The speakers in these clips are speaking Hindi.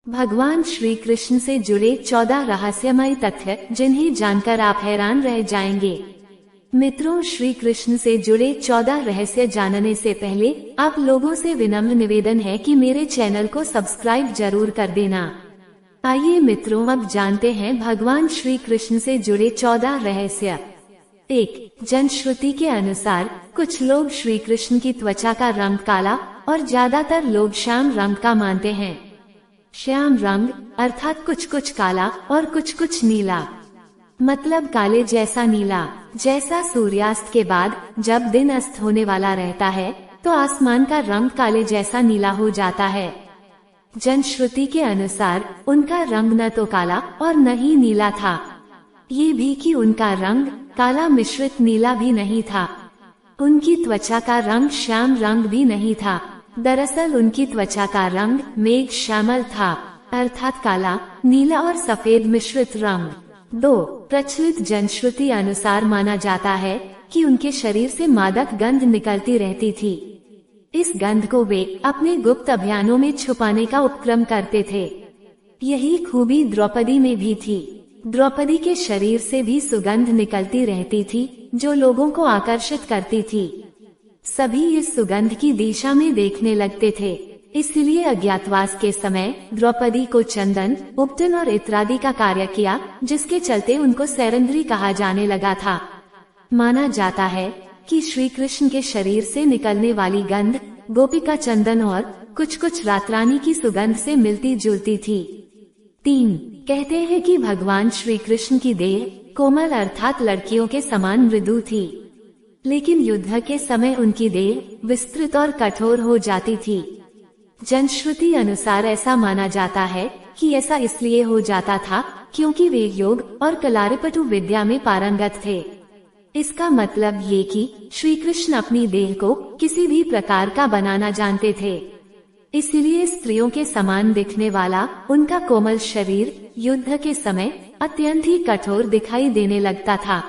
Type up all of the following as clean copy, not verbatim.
भगवान श्री कृष्ण से जुड़े 14 रहस्यमय तथ्य जिन्हें जानकर आप हैरान रह जाएंगे। मित्रों, श्री कृष्ण से जुड़े 14 रहस्य जानने से पहले आप लोगों से विनम्र निवेदन है कि मेरे चैनल को सब्सक्राइब जरूर कर देना। आइए मित्रों, अब जानते हैं भगवान श्री कृष्ण से जुड़े 14 रहस्य। 1. जनश्रुति के अनुसार कुछ लोग श्री कृष्ण की त्वचा का रंग काला और ज्यादातर लोग श्याम रंग का मानते हैं। श्याम रंग अर्थात कुछ कुछ काला और कुछ नीला, मतलब काले जैसा नीला। जैसा सूर्यास्त के बाद जब दिन अस्त होने वाला रहता है तो आसमान का रंग काले जैसा नीला हो जाता है। जनश्रुति के अनुसार उनका रंग न तो काला और न ही नीला था, ये भी कि उनका रंग काला मिश्रित नीला भी नहीं था। उनकी त्वचा का रंग श्याम रंग भी नहीं था। दरअसल उनकी त्वचा का रंग मेघ श्यामल था, अर्थात काला, नीला और सफेद मिश्रित रंग। 2. प्रचलित जनश्रुति अनुसार माना जाता है कि उनके शरीर से मादक गंध निकलती रहती थी। इस गंध को वे अपने गुप्त अभियानों में छुपाने का उपक्रम करते थे। यही खूबी द्रौपदी में भी थी। द्रौपदी के शरीर से भी सुगंध निकलती रहती थी जो लोगों को आकर्षित करती थी। सभी इस सुगंध की दिशा में देखने लगते थे। इसलिए अज्ञातवास के समय द्रौपदी को चंदन, उपटन और इत्रादि का कार्य किया, जिसके चलते उनको सैरंध्री कहा जाने लगा था। माना जाता है कि श्री कृष्ण के शरीर से निकलने वाली गंध गोपिका चंदन और कुछ रातरानी की सुगंध से मिलती जुलती थी। 3. कहते हैं कि भगवान श्री कृष्ण की देह कोमल अर्थात लड़कियों के समान मृदु थी, लेकिन युद्ध के समय उनकी देह विस्तृत और कठोर हो जाती थी। जनश्रुति अनुसार ऐसा माना जाता है कि ऐसा इसलिए हो जाता था क्योंकि वे योग और कलारिपटु विद्या में पारंगत थे। इसका मतलब ये कि श्री कृष्ण अपनी देह को किसी भी प्रकार का बनाना जानते थे। इसलिए स्त्रियों के समान दिखने वाला उनका कोमल शरीर युद्ध के समय अत्यंत ही कठोर दिखाई देने लगता था।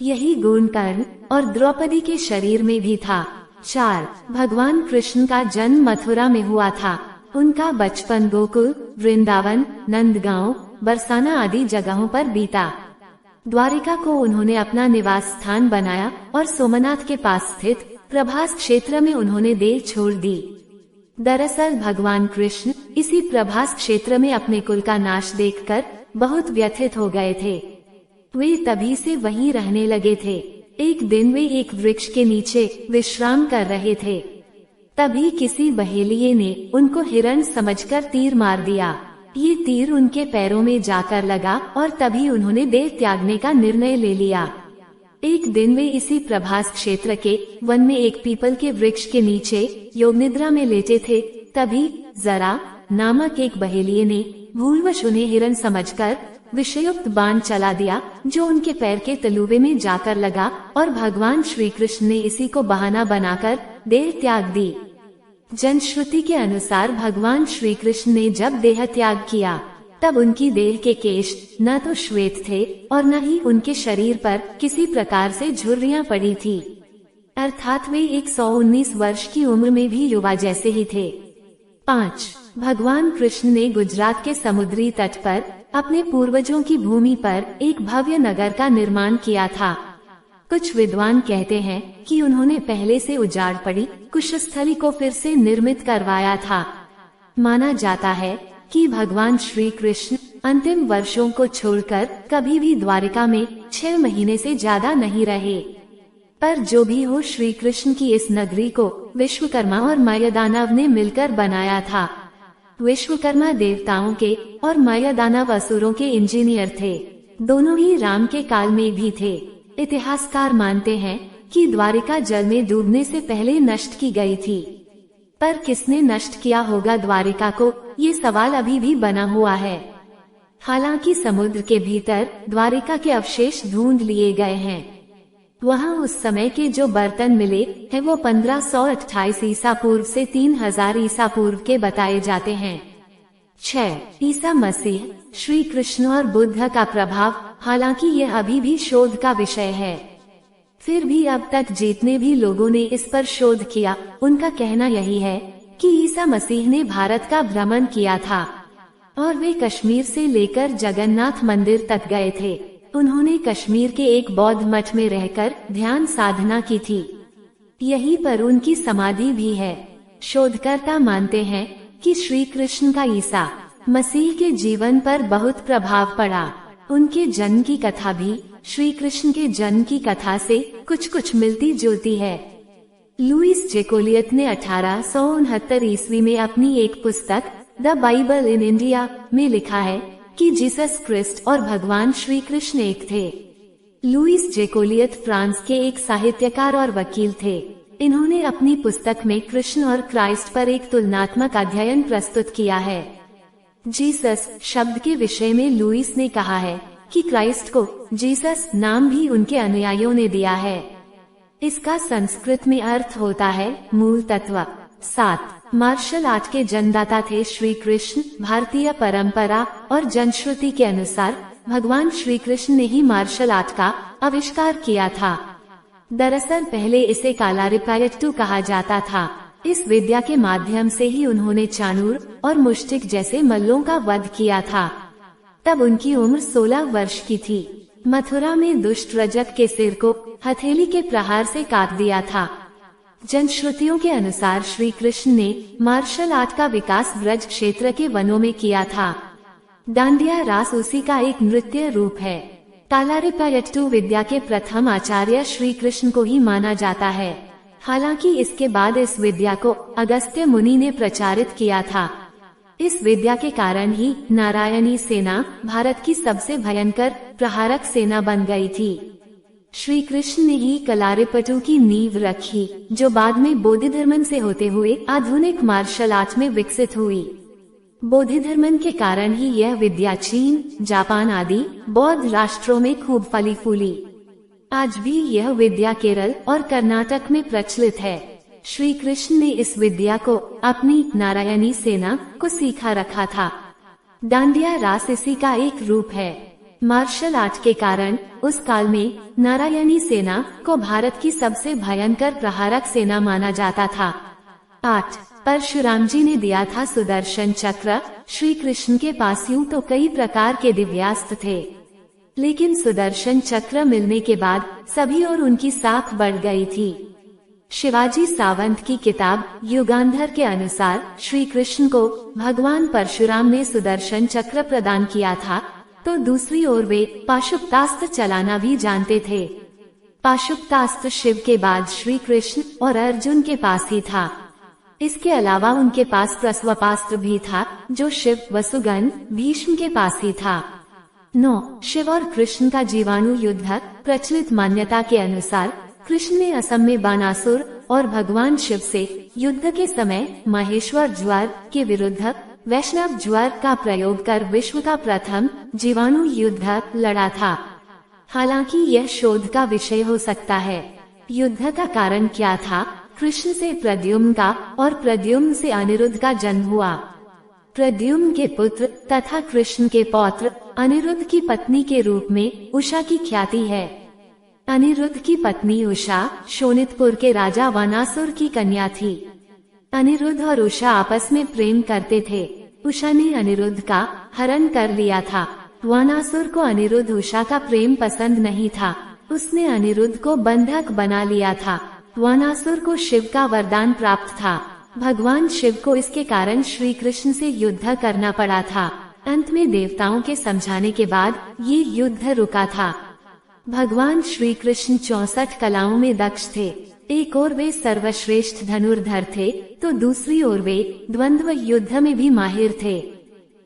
यही गुण कर्ण और द्रौपदी के शरीर में भी था। 4. भगवान कृष्ण का जन्म मथुरा में हुआ था। उनका बचपन गोकुल, वृंदावन, नंदगांव, बरसाना आदि जगहों पर बीता। द्वारिका को उन्होंने अपना निवास स्थान बनाया और सोमनाथ के पास स्थित प्रभास क्षेत्र में उन्होंने देह छोड़ दी। दरअसल भगवान कृष्ण इसी प्रभास क्षेत्र में अपने कुल का नाश देखकर बहुत व्यथित हो गए थे। वे तभी से वहीं रहने लगे थे। एक दिन वे एक वृक्ष के नीचे विश्राम कर रहे थे, तभी किसी बहेलिये ने उनको हिरण समझकर तीर मार दिया। ये तीर उनके पैरों में जाकर लगा और तभी उन्होंने देह त्यागने का निर्णय ले लिया। एक दिन वे इसी प्रभास क्षेत्र के वन में एक पीपल के वृक्ष के नीचे योग निद्रा में लेटे थे। तभी जरा नामक एक बहेलिये ने भूलवश उन्हें हिरण समझकर विषयुक्त बाण चला दिया, जो उनके पैर के तलुबे में जाकर लगा और भगवान श्री कृष्ण ने इसी को बहाना बनाकर देह त्याग दी। जनश्रुति के अनुसार भगवान श्री कृष्ण ने जब देह त्याग किया तब उनकी देह के केश न तो श्वेत थे और न ही उनके शरीर पर किसी प्रकार से झुर्रियां पड़ी थी, अर्थात वे 119 वर्ष की उम्र में भी युवा जैसे ही थे। 5. भगवान कृष्ण ने गुजरात के समुद्री तट पर अपने पूर्वजों की भूमि पर एक भव्य नगर का निर्माण किया था। कुछ विद्वान कहते हैं कि उन्होंने पहले से उजाड़ पड़ी कुशस्थली को फिर से निर्मित करवाया था। माना जाता है कि भगवान श्री कृष्ण अंतिम वर्षों को छोड़कर कभी भी द्वारिका में 6 महीने से ज्यादा नहीं रहे। पर जो भी हो, श्री कृष्ण की इस नगरी को विश्वकर्मा और मयदानव ने मिलकर बनाया था। विश्वकर्मा देवताओं के और मयदानव असुरों के इंजीनियर थे। दोनों ही राम के काल में भी थे। इतिहासकार मानते हैं कि द्वारिका जल में डूबने से पहले नष्ट की गई थी, पर किसने नष्ट किया होगा द्वारिका को, ये सवाल अभी भी बना हुआ है। हालांकि समुद्र के भीतर द्वारिका के अवशेष ढूंढ लिए गए हैं। वहाँ उस समय के जो बर्तन मिले हैं वो 1528 ईसा पूर्व से 3000 ईसा पूर्व के बताए जाते हैं। 6. ईसा मसीह, श्री कृष्ण और बुद्ध का प्रभाव। हालांकि यह अभी भी शोध का विषय है, फिर भी अब तक जितने भी लोगों ने इस पर शोध किया उनका कहना यही है कि ईसा मसीह ने भारत का भ्रमण किया था। और वे कश्मीर से लेकर जगन्नाथ मंदिर तक गए थे। उन्होंने कश्मीर के एक बौद्ध मठ में रहकर ध्यान साधना की थी। यहीं पर उनकी समाधि भी है। शोधकर्ता मानते हैं कि श्री कृष्ण का ईसा मसीह के जीवन पर बहुत प्रभाव पड़ा। उनके जन्म की कथा भी श्री कृष्ण के जन्म की कथा से कुछ मिलती जुलती है। लुईस जेकोलियत ने 1869 ईस्वी में अपनी एक पुस्तक द बाइबल इन इंडिया में लिखा है कि जीसस क्रिस्ट और भगवान श्री कृष्ण एक थे। लुईस जेकोलियत फ्रांस के एक साहित्यकार और वकील थे। इन्होंने अपनी पुस्तक में कृष्ण और क्राइस्ट पर एक तुलनात्मक अध्ययन प्रस्तुत किया है। जीसस शब्द के विषय में लुईस ने कहा है कि क्राइस्ट को जीसस नाम भी उनके अनुयायियों ने दिया है। इसका संस्कृत में अर्थ होता है मूल तत्व। 7 मार्शल आर्ट के जन्मदाता थे श्री कृष्ण। भारतीय परंपरा और जनश्रुति के अनुसार भगवान श्री कृष्ण ने ही मार्शल आर्ट का आविष्कार किया था। दरअसल पहले इसे कालारिपायट्टू कहा जाता था। इस विद्या के माध्यम से ही उन्होंने चाणूर और मुष्टिक जैसे मल्लों का वध किया था। तब उनकी उम्र 16 वर्ष की थी। मथुरा में दुष्ट रजक के सिर को हथेली के प्रहार से काट दिया था। जनश्रुतियों के अनुसार श्री कृष्ण ने मार्शल आर्ट का विकास ब्रज क्षेत्र के वनों में किया था। डांडिया रास उसी का एक नृत्य रूप है। कालारिपायट्टू विद्या के प्रथम आचार्य श्री कृष्ण को ही माना जाता है। हालांकि इसके बाद इस विद्या को अगस्त्य मुनि ने प्रचारित किया था। इस विद्या के कारण ही नारायणी सेना भारत की सबसे भयंकर प्रहारक सेना बन गई थी। श्री कृष्ण ने ही कलारिपयट्टू की नींव रखी, जो बाद में बौद्ध धर्म से होते हुए आधुनिक मार्शल आर्ट में विकसित हुई। बौद्ध धर्म के कारण ही यह विद्या चीन, जापान आदि बौद्ध राष्ट्रों में खूब फली फूली। आज भी यह विद्या केरल और कर्नाटक में प्रचलित है। श्री कृष्ण ने इस विद्या को अपनी नारायणी सेना को सीखा रखा था। डांडिया रास इसी का एक रूप है। मार्शल आर्ट के कारण उस काल में नारायणी सेना को भारत की सबसे भयंकर प्रहारक सेना माना जाता था। 8 परशुराम जी ने दिया था सुदर्शन चक्र। श्री कृष्ण के पास यूं तो कई प्रकार के दिव्यास्त्र थे, लेकिन सुदर्शन चक्र मिलने के बाद सभी और उनकी साख बढ़ गई थी। शिवाजी सावंत की किताब युगांधर के अनुसार श्री कृष्ण को भगवान परशुराम ने सुदर्शन चक्र प्रदान किया था, तो दूसरी ओर वे पाशुपतास्त्र चलाना भी जानते थे। पाशुपतास्त्र शिव के बाद श्री कृष्ण और अर्जुन के पास ही था। इसके अलावा उनके पास प्रस्वपास्त्र भी था, जो शिव, वसुगन, भीष्म के पास ही था। 9 शिव और कृष्ण का जीवाणु युद्ध। प्रचलित मान्यता के अनुसार कृष्ण ने असम में बानासुर और भगवान शिव से युद्ध के समय महेश्वर ज्वार के विरुद्ध वैष्णव ज्वार का प्रयोग कर विश्व का प्रथम जीवाणु युद्ध लड़ा था। हालांकि यह शोध का विषय हो सकता है। युद्ध का कारण क्या था? कृष्ण से प्रद्युम्न का और प्रद्युम्न से अनिरुद्ध का जन्म हुआ। प्रद्युम्न के पुत्र तथा कृष्ण के पौत्र अनिरुद्ध की पत्नी के रूप में उषा की ख्याति है। अनिरुद्ध की पत्नी उषा शोणितपुर के राजा वानासुर की कन्या थी। अनिरुद्ध और उषा आपस में प्रेम करते थे। उषा ने अनिरुद्ध का हरण कर लिया था। वानासुर को अनिरुद्ध उषा का प्रेम पसंद नहीं था। उसने अनिरुद्ध को बंधक बना लिया था। वानासुर को शिव का वरदान प्राप्त था। भगवान शिव को इसके कारण श्री कृष्ण से युद्ध करना पड़ा था। अंत में देवताओं के समझाने के बाद ये युद्ध रुका था। भगवान श्री कृष्ण 64 कलाओं में दक्ष थे। एक ओर वे सर्वश्रेष्ठ धनुर्धर थे, तो दूसरी ओर वे द्वंद्व युद्ध में भी माहिर थे।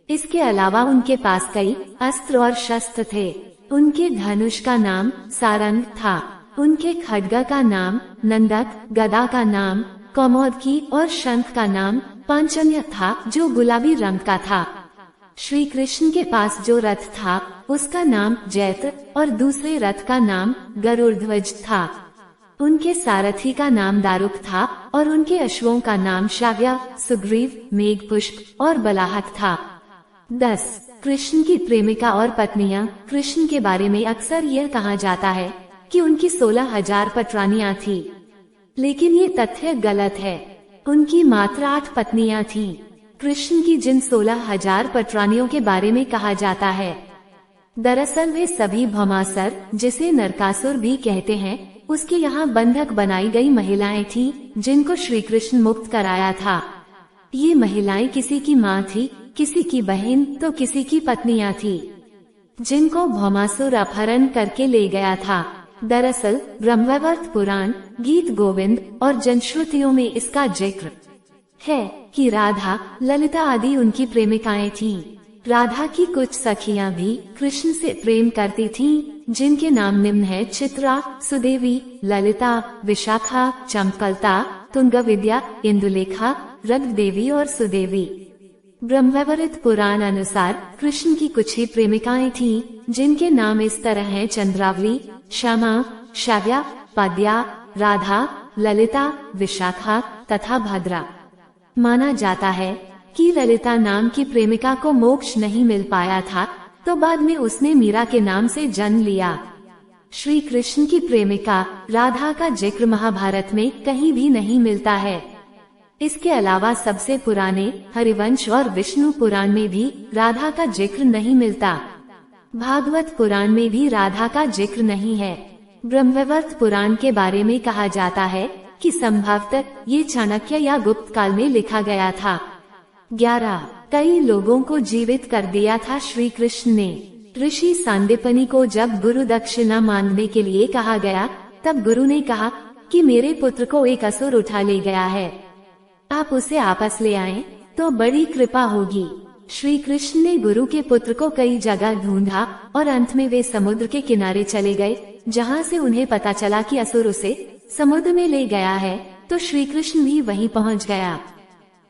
इसके अलावा उनके पास कई अस्त्र और शस्त्र थे। उनके धनुष का नाम सारंग था। उनके खड्ग का नाम नंदक, गदा का नाम कौमोदकी और शंख का नाम पांचजन्य था, जो गुलाबी रंग का था। श्री कृष्ण के पास जो रथ था उसका नाम जैत्र और दूसरे रथ का नाम गरुड़ध्वज था। उनके सारथी का नाम दारुक था और उनके अश्वों का नाम शाव्या, सुग्रीव, मेघपुष्प और बलाहक था। 10 कृष्ण की प्रेमिका और पत्नियां। कृष्ण के बारे में अक्सर यह कहा जाता है कि उनकी 16,000 पटरानियां थी, लेकिन ये तथ्य गलत है। उनकी मात्र 8 पत्नियां थीं। कृष्ण की जिन 16,000 पटरानियों के बारे में कहा जाता है। दरअसल वे सभी भौमासुर, जिसे नरकासुर भी कहते हैं, उसके यहाँ बंधक बनाई गई महिलाएं थीं, जिनको श्री कृष्ण मुक्त कराया था। ये महिलाएं किसी की माँ थी, किसी की बहन तो किसी की पत्नियां थी, जिनको भौमासुर अपहरण करके ले गया था। दरअसल ब्रह्मवैवर्त पुराण, गीत गोविंद और जनश्रुतियों में इसका जिक्र है कि राधा, ललिता आदि उनकी प्रेमिकाएं थीं। राधा की कुछ सखियां भी कृष्ण से प्रेम करती थीं, जिनके नाम निम्न है: चित्रा, सुदेवी, ललिता, विशाखा, चंपकलता, तुंगविद्या, इंदुलेखा, रग्देवी और सुदेवी। ब्रह्मवैवर्त पुराण अनुसार कृष्ण की कुछ ही प्रेमिकाएं थीं, जिनके नाम इस तरह हैं: चंद्रावली, श्यामा, श्राव्या, पद्या, राधा, ललिता, विशाखा तथा भद्रा। माना जाता है कि ललिता नाम की प्रेमिका को मोक्ष नहीं मिल पाया था, तो बाद में उसने मीरा के नाम से जन्म लिया। श्री कृष्ण की प्रेमिका राधा का जिक्र महाभारत में कहीं भी नहीं मिलता है। इसके अलावा सबसे पुराने हरिवंश और विष्णु पुराण में भी राधा का जिक्र नहीं मिलता। भागवत पुराण में भी राधा का जिक्र नहीं है। ब्रह्मवैवर्त पुराण के बारे में कहा जाता है कि संभवतः ये चाणक्य या गुप्त काल में लिखा गया था। 11 कई लोगों को जीवित कर दिया था श्री कृष्ण ने। ऋषि सांदीपनि को जब गुरु दक्षिणा मांगने के लिए कहा गया, तब गुरु ने कहा कि मेरे पुत्र को एक असुर उठा ले गया है, आप उसे आपस ले आएं तो बड़ी कृपा होगी। श्री कृष्ण ने गुरु के पुत्र को कई जगह ढूंढा और अंत में वे समुद्र के किनारे चले गए, जहाँ से उन्हें पता चला कि असुर उसे समुद्र में ले गया है, तो श्री कृष्ण भी वहीं पहुँच गया।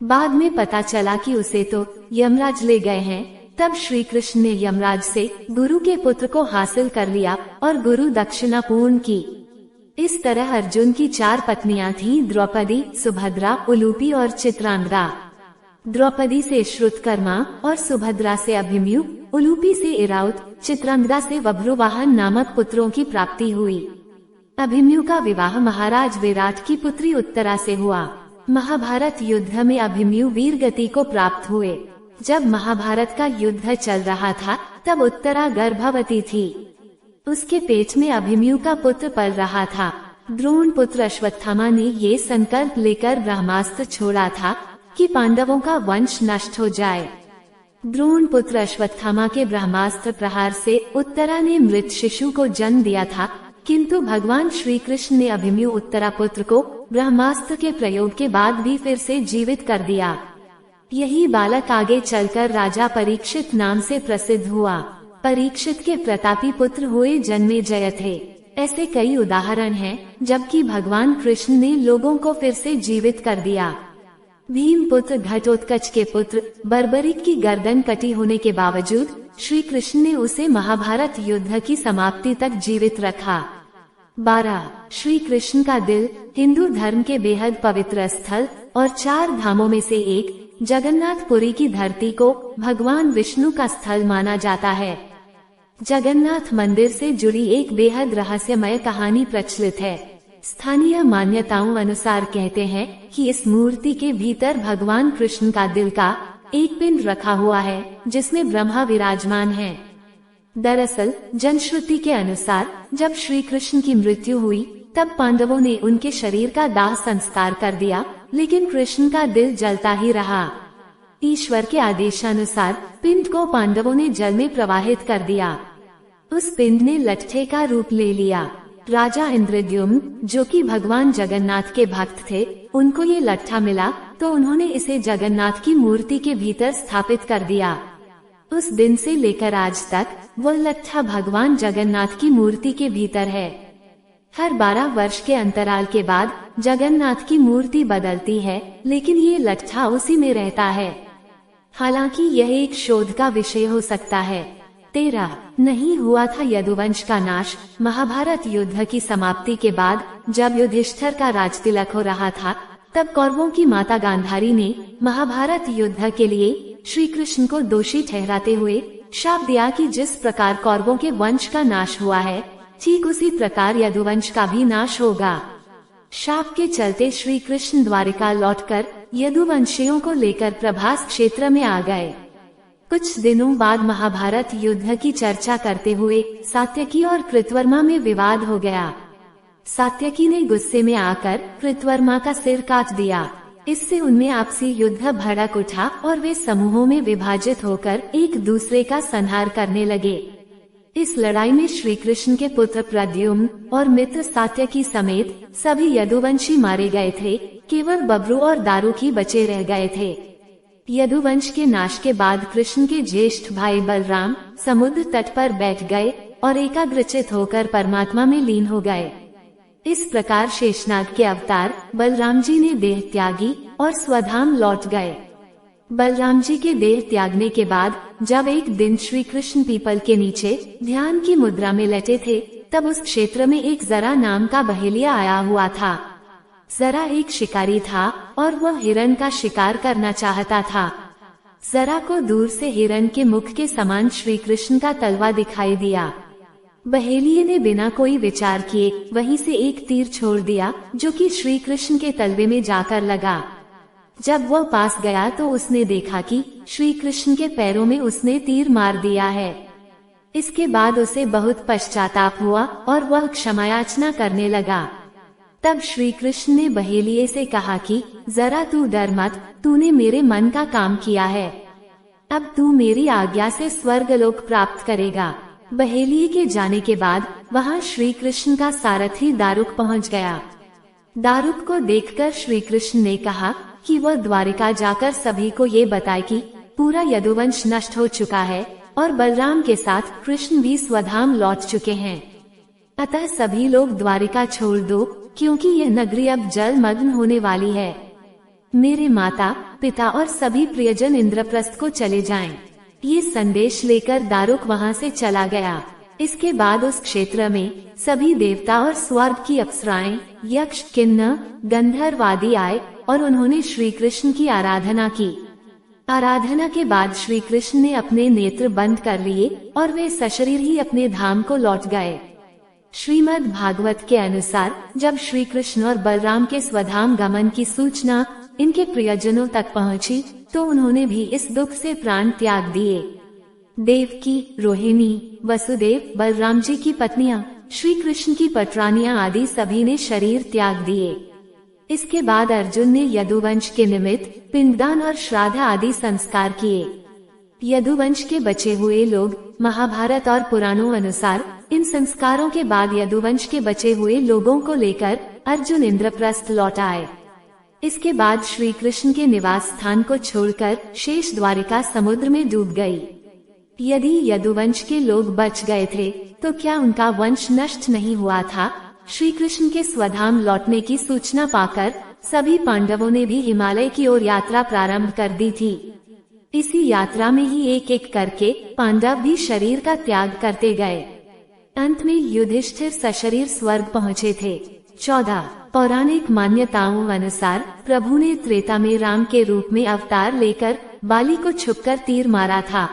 बाद में पता चला कि उसे तो यमराज ले गए हैं। तब श्री कृष्ण ने यमराज से गुरु के पुत्र को हासिल कर लिया और गुरु दक्षिणा पूर्ण की। इस तरह अर्जुन की 4 पत्नियां थीं: द्रौपदी, सुभद्रा, उलूपी और चित्रांगदा। द्रौपदी से श्रुतकर्मा और सुभद्रा से अभिमन्यु, उलूपी से इराउत, चित्रांगदा से बभ्रुवाहन नामक पुत्रों की प्राप्ति हुई। अभिमन्यु का विवाह महाराज विराट की पुत्री उत्तरा से हुआ। महाभारत युद्ध में अभिमन्यु वीर गति को प्राप्त हुए। जब महाभारत का युद्ध चल रहा था, तब उत्तरा गर्भवती थी। उसके पेट में अभिमन्यु का पुत्र पल रहा था। द्रोण पुत्र अश्वत्थामा ने ये संकल्प लेकर ब्रह्मास्त्र छोड़ा था कि पांडवों का वंश नष्ट हो जाए। द्रोण पुत्र अश्वत्थामा के ब्रह्मास्त्र प्रहार से उत्तरा ने मृत शिशु को जन्म दिया था, किंतु भगवान श्री कृष्ण ने अभिमन्यु उत्तरा पुत्र को ब्रह्मास्त्र के प्रयोग के बाद भी फिर से जीवित कर दिया। यही बालक आगे चलकर राजा परीक्षित नाम से प्रसिद्ध हुआ। परीक्षित के प्रतापी पुत्र हुए जन्मेजय थे। ऐसे कई उदाहरण हैं, जबकि भगवान कृष्ण ने लोगों को फिर से जीवित कर दिया। भीम पुत्र घटोत्कच के पुत्र बर्बरीक की गर्दन कटी होने के बावजूद श्री कृष्ण ने उसे महाभारत युद्ध की समाप्ति तक जीवित रखा। 12 श्री कृष्ण का दिल हिंदू धर्म के बेहद पवित्र स्थल और 4 धामों में से एक जगन्नाथपुरी की धरती को भगवान विष्णु का स्थल माना जाता है। जगन्नाथ मंदिर से जुड़ी एक बेहद रहस्यमय कहानी प्रचलित है। स्थानीय मान्यताओं अनुसार कहते हैं कि इस मूर्ति के भीतर भगवान कृष्ण का दिल का एक पिंड रखा हुआ है, जिसमें ब्रह्मा विराजमान है। दरअसल जनश्रुति के अनुसार जब श्री कृष्ण की मृत्यु हुई, तब पांडवों ने उनके शरीर का दाह संस्कार कर दिया, लेकिन कृष्ण का दिल जलता ही रहा। ईश्वर के आदेशानुसार पिंड को पांडवों ने जल में प्रवाहित कर दिया। उस पिंड ने लट्ठे का रूप ले लिया। राजा इंद्रद्युम्न, जो कि भगवान जगन्नाथ के भक्त थे, उनको ये लट्ठा मिला तो उन्होंने इसे जगन्नाथ की मूर्ति के भीतर स्थापित कर दिया। उस दिन से लेकर आज तक वो लट्ठा भगवान जगन्नाथ की मूर्ति के भीतर है। हर 12 वर्ष के अंतराल के बाद जगन्नाथ की मूर्ति बदलती है, लेकिन ये लट्ठा उसी में रहता है। हालांकि यह एक शोध का विषय हो सकता है। 13 नहीं हुआ था यदुवंश का नाश। महाभारत युद्ध की समाप्ति के बाद जब युधिष्ठिर का राजतिलक हो रहा था, तब कौरवों की माता गांधारी ने महाभारत युद्ध के लिए श्री कृष्ण को दोषी ठहराते हुए शाप दिया कि जिस प्रकार कौरवों के वंश का नाश हुआ है, ठीक उसी प्रकार यदुवंश का भी नाश होगा। शाप के चलते श्री कृष्ण द्वारिका लौटकर यदुवंशियों को लेकर प्रभास क्षेत्र में आ गए। कुछ दिनों बाद महाभारत युद्ध की चर्चा करते हुए सात्यकी और कृतवर्मा में विवाद हो गया। सात्यकी ने गुस्से में आकर कृतवर्मा का सिर काट दिया। इससे उनमें आपसी युद्ध भड़क उठा और वे समूहों में विभाजित होकर एक दूसरे का संहार करने लगे। इस लड़ाई में श्री कृष्ण के पुत्र प्रद्युम्न और मित्र सात्यकी समेत सभी यदुवंशी मारे गए थे। केवल बब्रू और दारुकी बचे रह गए थे। यदुवंश के नाश के बाद कृष्ण के ज्येष्ठ भाई बलराम समुद्र तट पर बैठ गए और एकाग्रचित होकर परमात्मा में लीन हो गए। इस प्रकार शेषनाग के अवतार बलराम जी ने देह त्यागी और स्वधाम लौट गए। बलराम जी के देह त्यागने के बाद जब एक दिन श्री कृष्ण पीपल के नीचे ध्यान की मुद्रा में लेटे थे, तब उस क्षेत्र में एक जरा नाम का बहेलिया आया हुआ था। जरा एक शिकारी था और वह हिरण का शिकार करना चाहता था। जरा को दूर से हिरण के मुख के समान श्री कृष्ण का तलवा दिखाई दिया। बहेलिये ने बिना कोई विचार किए वहीं से एक तीर छोड़ दिया, जो कि श्री कृष्ण के तलवे में जाकर लगा। जब वह पास गया तो उसने देखा कि श्री कृष्ण के पैरों में उसने तीर मार दिया है। इसके बाद उसे बहुत पश्चाताप हुआ और वह क्षमायाचना करने लगा। तब श्री कृष्ण ने बहेलिये से कहा कि जरा तू डर मत, तूने मेरे मन का काम किया है। अब तू मेरी आज्ञा से स्वर्गलोक प्राप्त करेगा। बहेलिये के जाने के बाद वहां श्री कृष्ण का सारथी दारुक पहुंच गया। दारुक को देखकर श्री कृष्ण ने कहा कि वह द्वारिका जाकर सभी को ये बताए कि पूरा यदुवंश नष्ट हो चुका है और बलराम के साथ कृष्ण भी स्वधाम लौट चुके हैं। अतः सभी लोग द्वारिका छोड़ दो, क्योंकि यह नगरी अब जलमग्न होने वाली है। मेरे माता पिता और सभी प्रियजन इंद्रप्रस्थ को चले जाएं। ये संदेश लेकर दारुक वहां से चला गया। इसके बाद उस क्षेत्र में सभी देवता और स्वर्ग की अप्सराएं, यक्ष, किन्नर, गंधर्व आदि आए और उन्होंने श्री कृष्ण की आराधना की। आराधना के बाद श्री कृष्ण ने अपने नेत्र बंद कर लिए और वे सशरीर ही अपने धाम को लौट गए। श्रीमद् भागवत के अनुसार जब श्री कृष्ण और बलराम के स्वधाम गमन की सूचना इनके प्रियजनों तक पहुंची, तो उन्होंने भी इस दुख से प्राण त्याग दिए। देवकी, रोहिणी, वसुदेव, बलराम जी की पत्नियां, श्री कृष्ण की पटरानियां आदि सभी ने शरीर त्याग दिए। इसके बाद अर्जुन ने यदुवंश के निमित्त पिंडदान और श्राद्ध आदि संस्कार किए। यदुवंश के बचे हुए लोग महाभारत और पुराणों अनुसार इन संस्कारों के बाद यदुवंश के बचे हुए लोगों को लेकर अर्जुन इंद्रप्रस्थ लौट आए। इसके बाद श्री कृष्ण के निवास स्थान को छोड़कर शेष द्वारिका समुद्र में डूब गई। यदि यदुवंश के लोग बच गए थे तो क्या उनका वंश नष्ट नहीं हुआ था? श्री कृष्ण के स्वधाम लौटने की सूचना पाकर सभी पांडवों ने भी हिमालय की ओर यात्रा प्रारंभ कर दी थी। इसी यात्रा में ही एक एक करके पांडव भी शरीर का त्याग करते गए। अंत में युधिष्ठिर सशरीर स्वर्ग पहुँचे थे। 14 पौराणिक मान्यताओं अनुसार प्रभु ने त्रेता में राम के रूप में अवतार लेकर बाली को छुपकर तीर मारा था।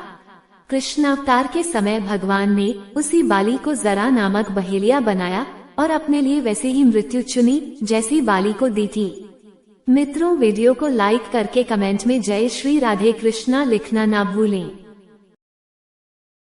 कृष्ण अवतार के समय भगवान ने उसी बाली को जरा नामक बहेलिया बनाया और अपने लिए वैसे ही मृत्यु चुनी जैसी बाली को दी थी। मित्रों, वीडियो को लाइक करके कमेंट में जय श्री राधे कृष्णा लिखना ना भूलें।